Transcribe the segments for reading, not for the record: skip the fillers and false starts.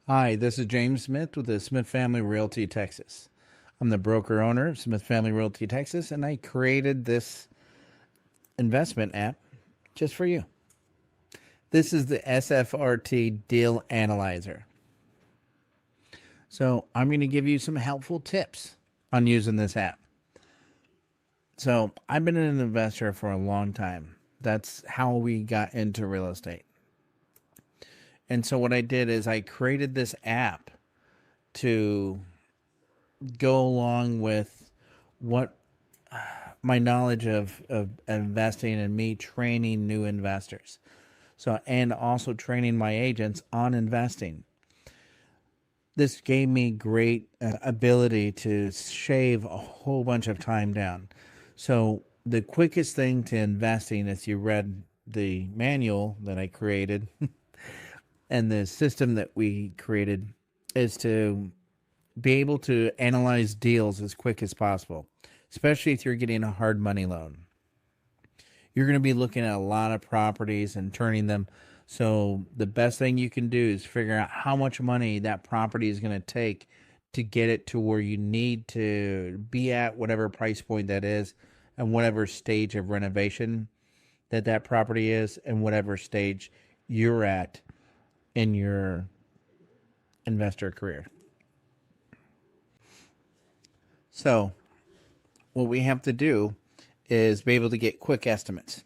Hi, this is James Smith with the Smith Family Realty Texas. I'm the broker owner of Smith Family Realty Texas, and I created this investment app just for you. This is the SFRT Deal Analyzer. So, I'm going to give you some helpful tips on using this app. So, I've been an investor for a long time. That's how we got into real estate. And so, what I did is I created this app to go along with what my knowledge of investing and me training new investors. So, and also training my agents on investing. This gave me great ability to shave a whole bunch of time down. So, the quickest thing to investing, as you read the manual that I created and the system that we created, is to be able to analyze deals as quick as possible, especially if you're getting a hard money loan. You're going to be looking at a lot of properties and turning them. So the best thing you can do is figure out how much money that property is going to take to get it to where you need to be at, whatever price point that is, and whatever stage of renovation that property is, and whatever stage you're at in your investor career. So what we have to do is be able to get quick estimates.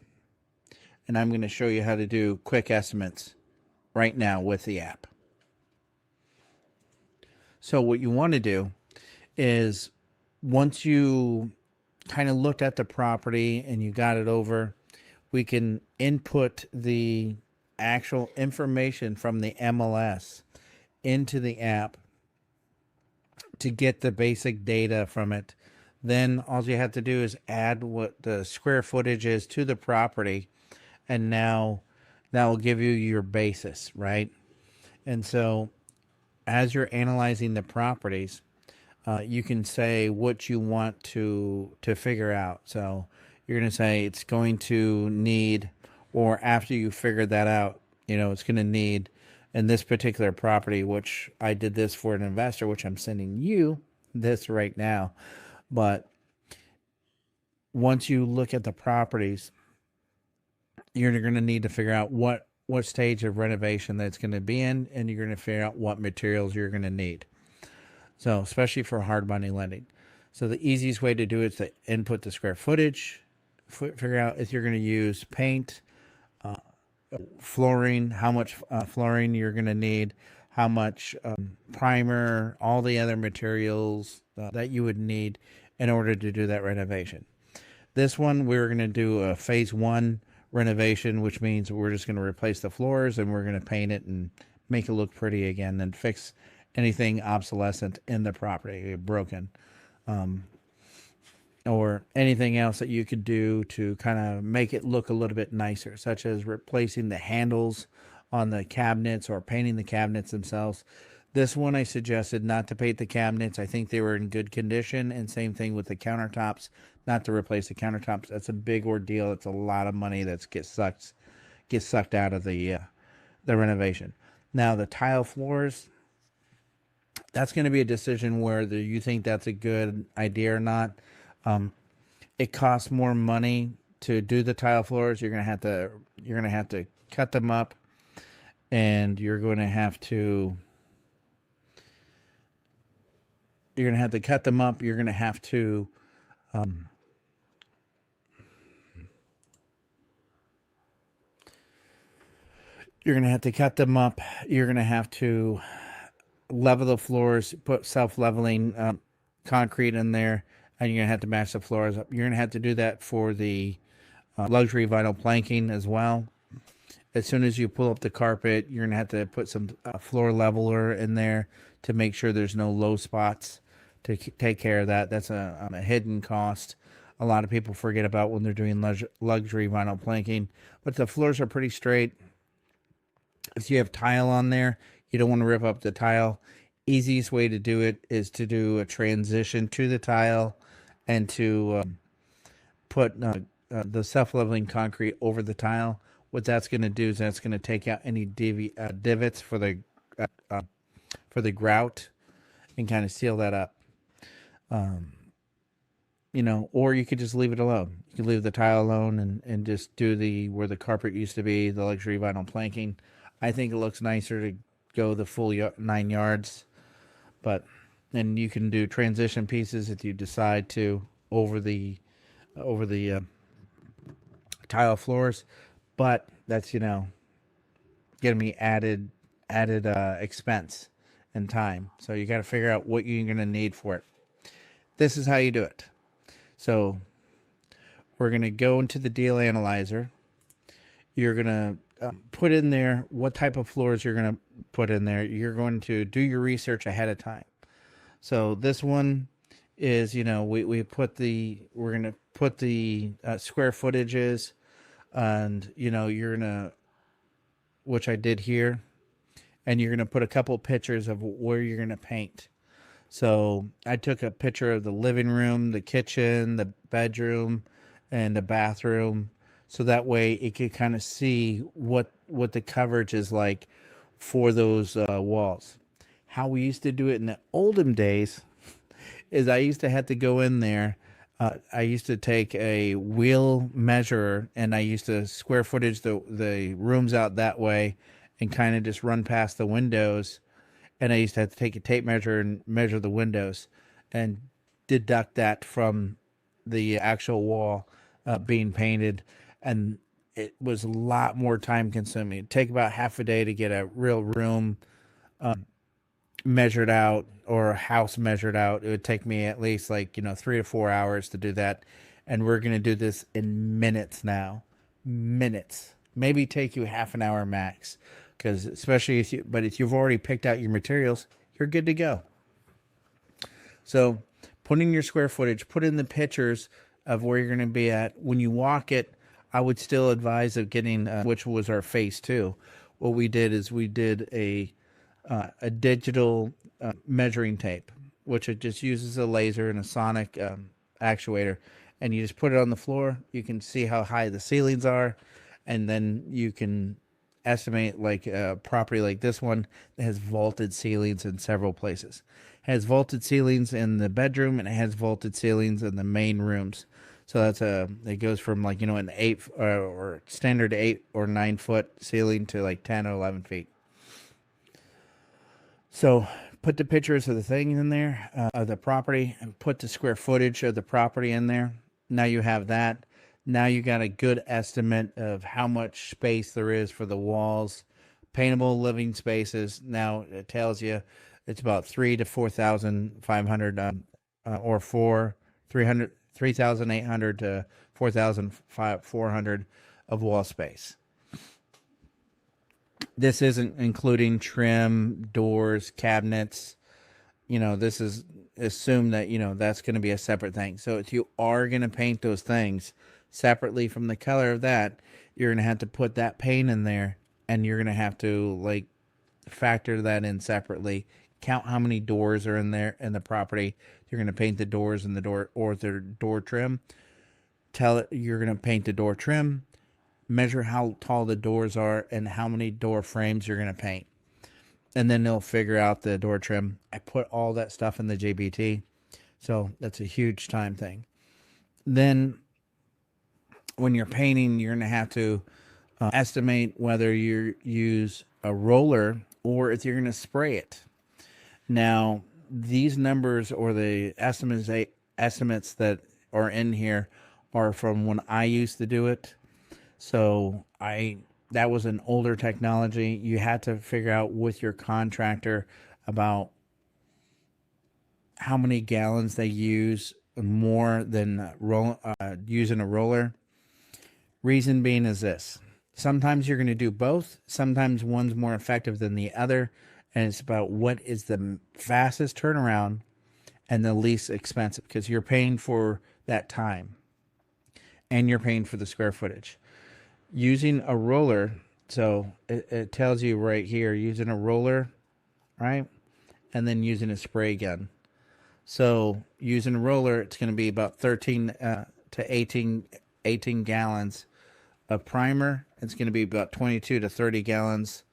And I'm going to show you how to do quick estimates right now with the app. So what you want to do is, once you kind of looked at the property and you got it over, we can input the actual information from the MLS into the app to get the basic data from it. Then all you have to do is add what the square footage is to the property, and now that will give you your basis, right? And so as you're analyzing the properties, you can say what you want to figure out. So you're going to say it's going to need, or after you figure that out, it's going to need, in this particular property, which I did this for an investor, which I'm sending you this right now. But once you look at the properties, you're going to need to figure out what stage of renovation that's going to be in, and you're going to figure out what materials you're going to need. So, especially for hard money lending. So the easiest way to do it is to input the square footage, figure out if you're going to use paint, flooring, how much flooring you're going to need, how much primer, all the other materials that you would need in order to do that renovation. This one, we're going to do a phase one renovation, which means we're just going to replace the floors and we're going to paint it and make it look pretty again, and fix anything obsolescent in the property, broken, or anything else that you could do to kind of make it look a little bit nicer, such as replacing the handles on the cabinets or painting the cabinets themselves. This one, I suggested not to paint the cabinets. I think they were in good condition, and same thing with the countertops, not to replace the countertops. That's a big ordeal. It's a lot of money that gets sucked out of the renovation. Now the tile floors, that's going to be a decision whether you think that's a good idea or not. It costs more money to do the tile floors. You're going to have to cut them up, and you're going to have to cut them up. You're going to have to cut them up. You're going to have to level the floors, put self-leveling concrete in there, and you're going to have to match the floors up. You're going to have to do that for the luxury vinyl planking as well. As soon as you pull up the carpet, you're going to have to put some floor leveler in there to make sure there's no low spots, to take care of that. That's a hidden cost a lot of people forget about when they're doing luxury vinyl planking. But the floors are pretty straight. If you have tile on there, you don't want to rip up the tile. Easiest way to do it is to do a transition to the tile and to put the self-leveling concrete over the tile. What that's going to do is that's going to take out any divots for the for the grout and kind of seal that up. Or you could just leave it alone. You could leave the tile alone and just do where the carpet used to be, the luxury vinyl planking. I think it looks nicer to go the full 9 yards, and you can do transition pieces if you decide to over the tile floors, but that's gonna be added expense and time. So you got to figure out what you're gonna need for it. This is how you do it. So we're gonna go into the deal analyzer. You're gonna put in there what type of floors you're gonna put in there. You're going to do your research ahead of time. So this one is, we're gonna put the square footages, and you're gonna, which I did here, and you're gonna put a couple pictures of where you're gonna paint. So I took a picture of the living room, the kitchen, the bedroom, and the bathroom, so that way it could kind of see what the coverage is like for those walls. How we used to do it in the olden days is I used to have to go in there. I used to take a wheel measurer and I used to square footage the rooms out that way and kind of just run past the windows. And I used to have to take a tape measure and measure the windows and deduct that from the actual wall being painted. And it was a lot more time consuming. It'd take about half a day to get a real room measured out or a house measured out. It would take me at least 3 to 4 hours to do that. And we're going to do this in minutes now. Minutes. Maybe take you half an hour max. Because especially if you've already picked out your materials, you're good to go. So put in your square footage, put in the pictures of where you're going to be at. When you walk it, I would still advise of getting, which was our phase 2. What we did is we did a digital measuring tape, which it just uses a laser and a sonic actuator, and you just put it on the floor. You can see how high the ceilings are, and then you can estimate a property like this one that has vaulted ceilings in several places. It has vaulted ceilings in the bedroom and it has vaulted ceilings in the main rooms. So it goes from an 8 or standard 8 or 9 foot ceiling to 10 or 11 feet. So put the pictures of the things in there, of the property, and put the square footage of the property in there. Now you have that. Now you got a good estimate of how much space there is for the walls, paintable living spaces. Now it tells you it's about 3,000 to 4,500, or 3,800 to 4,400 of wall space. This isn't including trim, doors, cabinets. This is assume that that's going to be a separate thing. So if you are going to paint those things separately from the color of that, you're going to have to put that paint in there, and you're going to have to factor that in separately. Count how many doors are in there in the property. You're going to paint the doors and the door trim. Tell it you're going to paint the door trim. Measure how tall the doors are and how many door frames you're going to paint. And then they'll figure out the door trim. I put all that stuff in the GPT. So that's a huge time thing. Then when you're painting, you're going to have to estimate whether you use a roller or if you're going to spray it. Now, these numbers or the estimates that are in here are from when I used to do it. So that was an older technology. You had to figure out with your contractor about how many gallons they use more than using a roller. Reason being is this. Sometimes you're going to do both. Sometimes one's more effective than the other. And it's about what is the fastest turnaround and the least expensive, because you're paying for that time and you're paying for the square footage. Using a roller, so it tells you right here, using a roller, right? And then using a spray gun. So using a roller, it's going to be about 13 to 18 gallons of primer. It's going to be about 22 to 30 gallons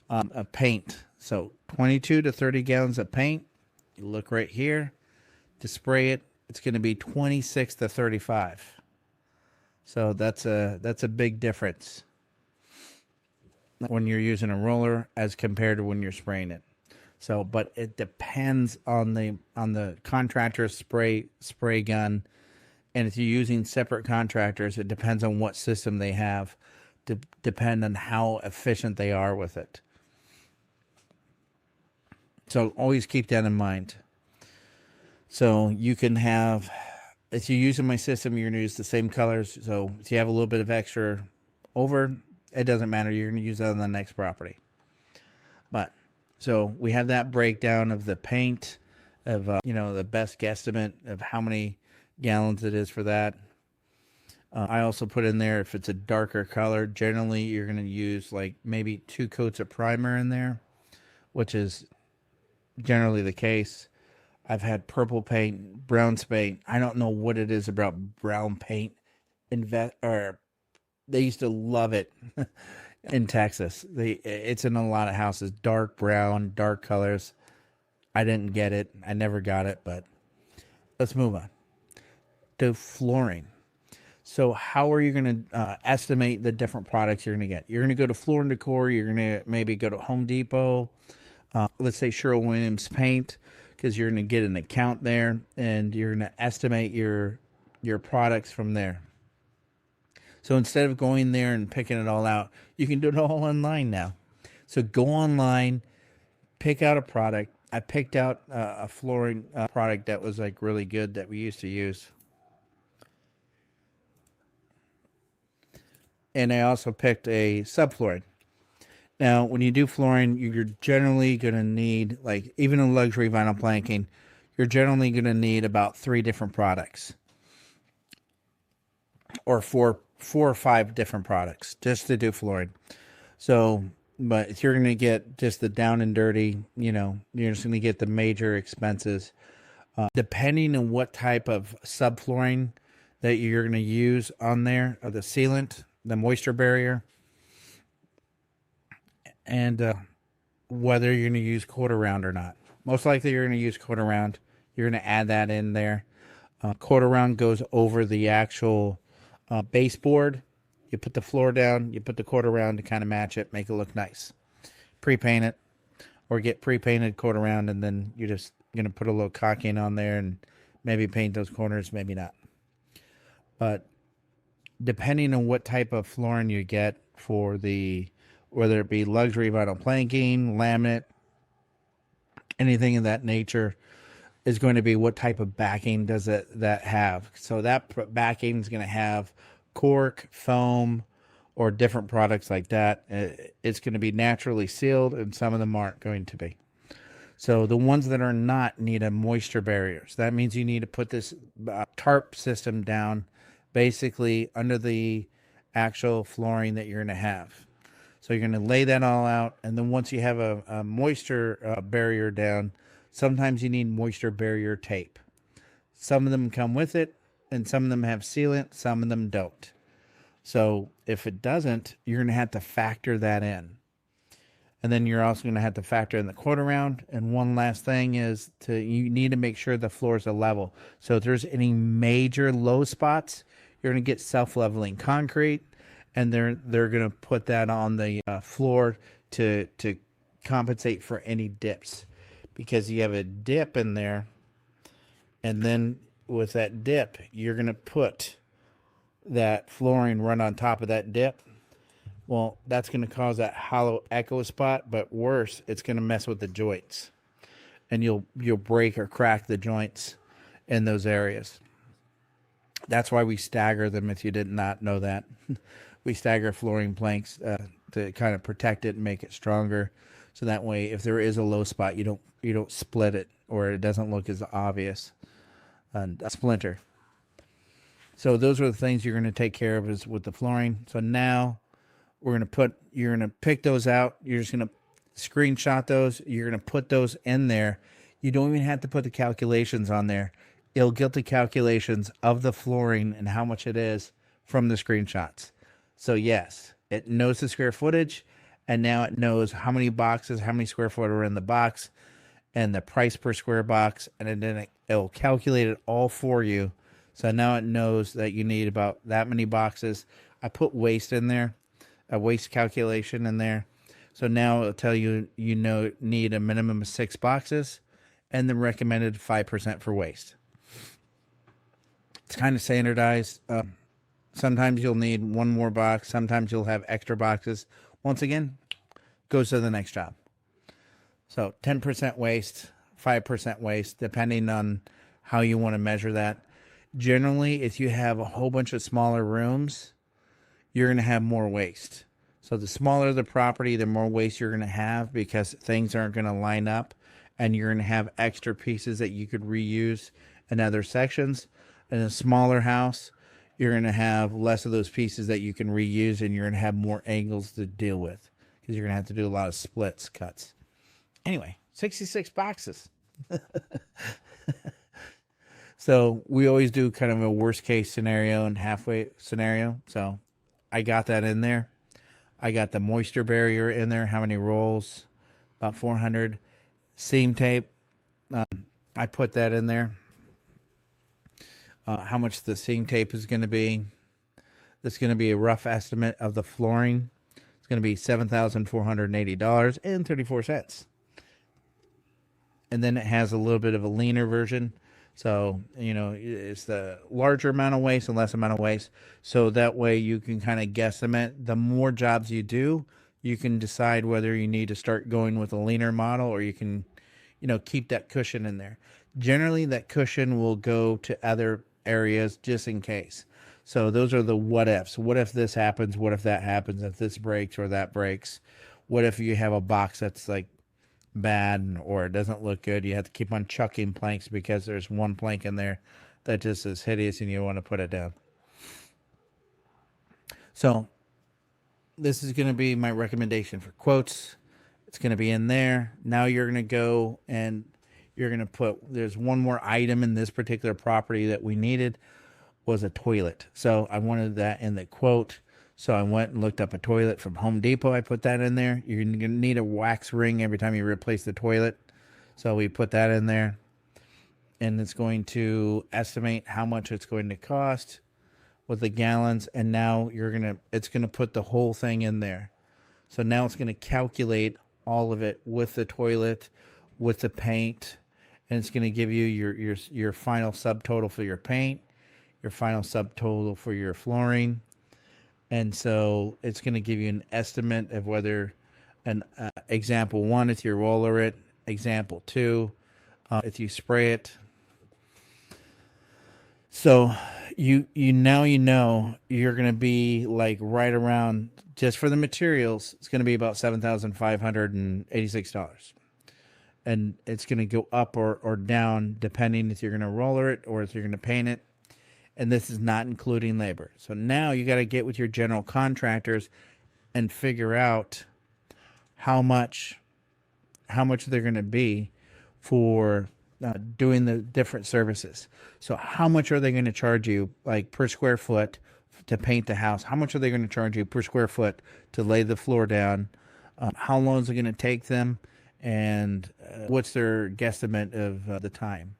of paint. So 22 to 30 gallons of paint. You look right here. To spray it, it's going to be 26 to 35. So that's a big difference when you're using a roller as compared to when you're spraying it. So, but it depends on the contractor's spray gun, and if you're using separate contractors, it depends on what system they have, depend on how efficient they are with it. So always keep that in mind. So you can have, if you're using my system, you're going to use the same colors. So if you have a little bit of extra over, it doesn't matter. You're going to use that on the next property. But so we have that breakdown of the paint, of the best guesstimate of how many gallons it is for that. I also put in there if it's a darker color, generally you're going to use like maybe 2 coats of primer in there, which is generally the case. I've had purple paint, brown paint. I don't know what it is about brown paint. They used to love it in Texas. It's in a lot of houses, dark brown, dark colors. I didn't get it. I never got it, but let's move on to flooring. So how are you going to estimate the different products you're going to get? You're going to go to Floor and Decor. You're going to maybe go to Home Depot. Let's say Sherwin-Williams Paint, because you're going to get an account there, and you're going to estimate your products from there. So instead of going there and picking it all out, you can do it all online now. So go online, pick out a product. I picked out a flooring product that was like really good that we used to use. And I also picked a subflooring. Now, when you do flooring, you're generally going to need, like even in luxury vinyl planking, you're generally going to need about 3 different products. Or four or 5 different products just to do flooring. So, but if you're going to get just the down and dirty, you're just going to get the major expenses. Depending on what type of subflooring that you're going to use on there, or the sealant, the moisture barrier, and whether you're going to use quarter round or not. Most likely you're going to use quarter round. You're going to add that in there. Quarter round goes over the actual baseboard. You put the floor down, you put the quarter round to kind of match it, make it look nice. Pre-paint it, or get pre-painted quarter round, and then you're just going to put a little caulking on there and maybe paint those corners, maybe not. But depending on what type of flooring you get for whether it be luxury vinyl planking, laminate, anything of that nature, is going to be what type of backing does that have. So that backing is going to have cork, foam, or different products like that. It's going to be naturally sealed, and some of them aren't going to be. So the ones that are not need a moisture barrier. So that means you need to put this tarp system down basically under the actual flooring that you're going to have. So you're going to lay that all out, and then once you have a moisture barrier down, sometimes you need moisture barrier tape. Some of them come with it, and some of them have sealant, some of them don't. So if it doesn't, you're going to have to factor that in. And then you're also going to have to factor in the quarter round. And one last thing is you need to make sure the floors are level. So if there's any major low spots, you're going to get self-leveling concrete, and they're going to put that on the floor to compensate for any dips. Because you have a dip in there, and then with that dip, you're going to put that flooring run on top of that dip. Well, that's going to cause that hollow echo spot, but worse, it's going to mess with the joints, and you'll break or crack the joints in those areas. That's why we stagger them. If you did not know that, we stagger flooring planks to kind of protect it and make it stronger. So that way, if there is a low spot, you don't split it, or it doesn't look as obvious and a splinter. So those are the things you're going to take care of is with the flooring. So now you're going to pick those out. You're just going to screenshot those. You're going to put those in there. You don't even have to put the calculations on there. It'll get the calculations of the flooring and how much it is from the screenshots. So yes, it knows the square footage, and now it knows how many boxes, how many square foot are in the box, and the price per square box, and then it'll calculate it all for you. So now it knows that you need about that many boxes. I put waste in there, a waste calculation in there. So now it'll tell you need a minimum of 6 boxes, and the recommended 5% for waste. It's kind of standardized. Sometimes you'll need one more box. Sometimes you'll have extra boxes. Once again, goes to the next job. So 10% waste, 5% waste, depending on how you want to measure that. Generally, if you have a whole bunch of smaller rooms, you're going to have more waste. So the smaller the property, the more waste you're going to have, because things aren't going to line up, and you're going to have extra pieces that you could reuse in other sections. In a smaller house, you're going to have less of those pieces that you can reuse, and you're going to have more angles to deal with, because you're going to have to do a lot of splits, cuts. Anyway, 66 boxes. So we always do kind of a worst case scenario and halfway scenario. So I got that in there. I got the moisture barrier in there. How many rolls? About 400. Seam tape. I put that in there. How much the seam tape is going to be. That's going to be a rough estimate of the flooring. It's going to be $7,480.34. And then it has a little bit of a leaner version. So, it's the larger amount of waste and less amount of waste. So that way you can kind of guesstimate. The more jobs you do, you can decide whether you need to start going with a leaner model, or you can, keep that cushion in there. Generally, that cushion will go to other areas just in case. So those are the what ifs. What if this happens? What if that happens? If this breaks or that breaks? What if you have a box that's like bad or it doesn't look good? You have to keep on chucking planks because there's one plank in there that just is hideous and you want to put it down. So this is going to be my recommendation for quotes. It's going to be in there. Now you're going to go and you're going to put, there's one more item in this particular property that we needed, was a toilet. So I wanted that in the quote. So I went and looked up a toilet from Home Depot. I put that in there. You're going to need a wax ring every time you replace the toilet. So we put that in there. And it's going to estimate how much it's going to cost with the gallons. And now it's going to put the whole thing in there. So now it's going to calculate all of it with the toilet, with the paint. And it's going to give you your final subtotal for your paint, your final subtotal for your flooring. And so it's going to give you an estimate of whether example 1, if you roller it, example 2, if you spray it. So you know you're going to be like right around, just for the materials, it's going to be about $7,586. And it's going to go up or down depending if you're going to roller it or if you're going to paint it. And this is not including labor. So now you got to get with your general contractors and figure out how much they're going to be for doing the different services. So how much are they going to charge you, like per square foot, to paint the house? How much are they going to charge you per square foot to lay the floor down? How long is it going to take them? And what's their guesstimate of the time?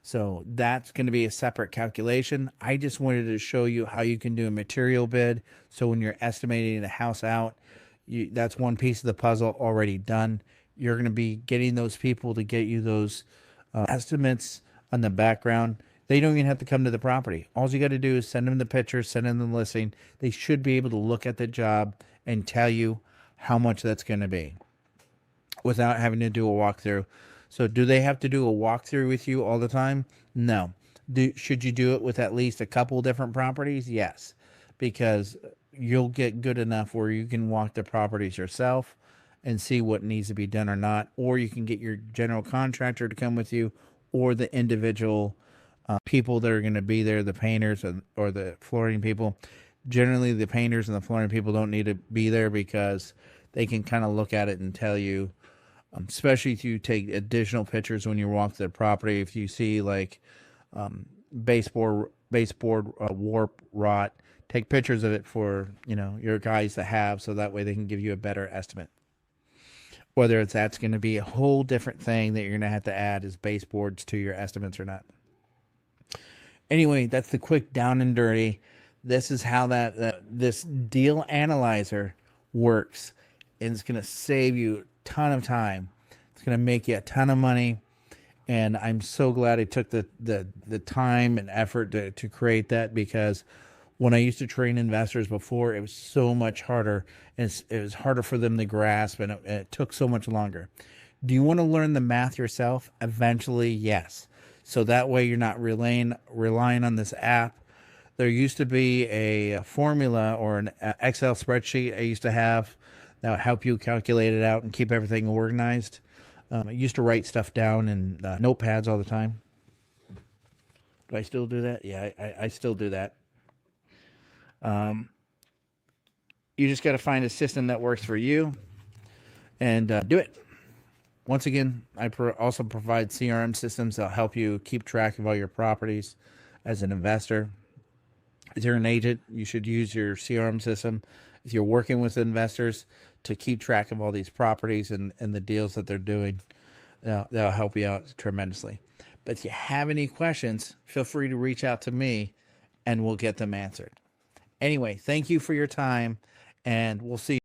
So that's going to be a separate calculation. I just wanted to show you how you can do a material bid. So when you're estimating the house out, that's one piece of the puzzle already done. You're going to be getting those people to get you those estimates on the background. They don't even have to come to the property. All you got to do is send them the pictures, send them the listing. They should be able to look at the job and tell you how much that's going to be without having to do a walkthrough. So do they have to do a walkthrough with you all the time? No. Should you do it with at least a couple different properties? Yes, because you'll get good enough where you can walk the properties yourself and see what needs to be done or not. Or you can get your general contractor to come with you, or the individual people that are going to be there, the painters or the flooring people. Generally, the painters and the flooring people don't need to be there because they can kind of look at it and tell you, especially if you take additional pictures when you walk the property. If you see like baseboard warp, rot, take pictures of it for, your guys to have, so that way they can give you a better estimate. Whether that's going to be a whole different thing that you're going to have to add as baseboards to your estimates or not. Anyway, that's the quick down and dirty. This is how this deal analyzer works, and it's going to save you a ton of time. It's going to make you a ton of money, and I'm so glad I took the time and effort to create that, because when I used to train investors before, it was so much harder, and it was harder for them to grasp, and it took so much longer. Do you want to learn the math yourself? Eventually, yes. So that way you're not relying on this app. There used to be a formula or an Excel spreadsheet I used to have that would help you calculate it out and keep everything organized. I used to write stuff down in notepads all the time. Do I still do that? Yeah, I still do that. You just got to find a system that works for you and do it. Once again, I also provide CRM systems that help you keep track of all your properties as an investor. If you're an agent, you should use your CRM system. If you're working with investors, to keep track of all these properties and the deals that they're doing, that'll help you out tremendously. But if you have any questions, feel free to reach out to me and we'll get them answered. Anyway, thank you for your time, and we'll see you.